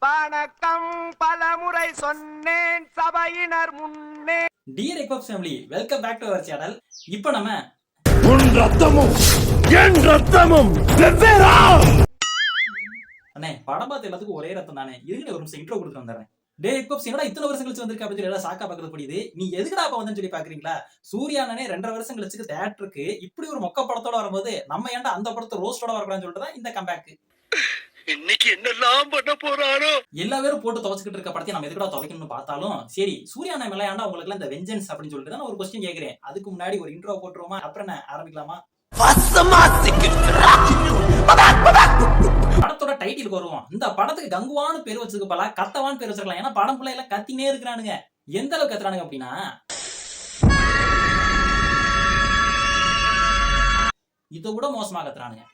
வணக்கம் பலமுறை சொன்னேன் சபையினர் முன்னே. டியர் எக்வப்ஸ் family, welcome back to our channel. இப்போ நம்ம உன் ரத்தமும் என் ரத்தமும் வெவ்வேறா? அண்ணே படம் பார்த்த எல்லாத்துக்கும் ஒரே ரத்தம் தானே. இதுக்கு ஒரு நிமிஷம் இன்ட்ரோ கொடுத்து வந்துடுறேன். டே எக்வப்ஸ் என்னடா இத்தனை வருஷம் கழிச்சு வந்திருக்க அப்படின்னு சொல்லி எல்லாம் சாக்கா பார்க்கறது புரியுது. நீ எதுக்குடா அப்ப வந்து சொல்லி பாக்குறீங்களா? சூர்யா அண்ணனே 2.5 வருஷம் கழிச்சு தேட்டருக்கு இப்படி ஒரு மொக்க படத்தோட வரும்போது நம்ம ஏன்டா அந்த படத்தை ரோஸ்டோட வரக்கூடாதுன்னு சொல்லிட்டு தான் இந்த கம்பேக். இன்னைக்கு என்னெல்லாம் பண்ண போறானோ? எல்லா பேரும் போட்டு துவச்சிக்கிட்டு இருக்க படத்தை நம்ம எதுக்கடா துவைக்கணும்னு பார்த்தாலும் சரி, சூர்யா அண்ணன் மேல ஏன்டா உங்களுக்கு எல்லாம் இந்த வெஞ்சன்ஸ் அப்படின்னு சொல்லிட்டு தான் ஒரு கொஸ்டின் கேட்கிறேன். அதுக்கு முன்னாடி ஒரு இன்ட்ரோ போட்டுருவோமா? அப்புறம் என்ன ஆரம்பிக்கலாமா? படத்தோட டைட்டிலுக்கு வருவோம். இந்த படத்துக்கு கங்குவான்னு பேர் வச்சிருக்க போல கத்தவான்னு பேர் வச்சிருக்கலாம். ஏன்னா படம் ஃபுல்லா எல்லாம் கத்தினே இருக்கிறானுங்க. எந்த அளவுக்கு கத்துறானுங்க அப்படின்னா இதை விட மோசமா கத்துறானுங்க.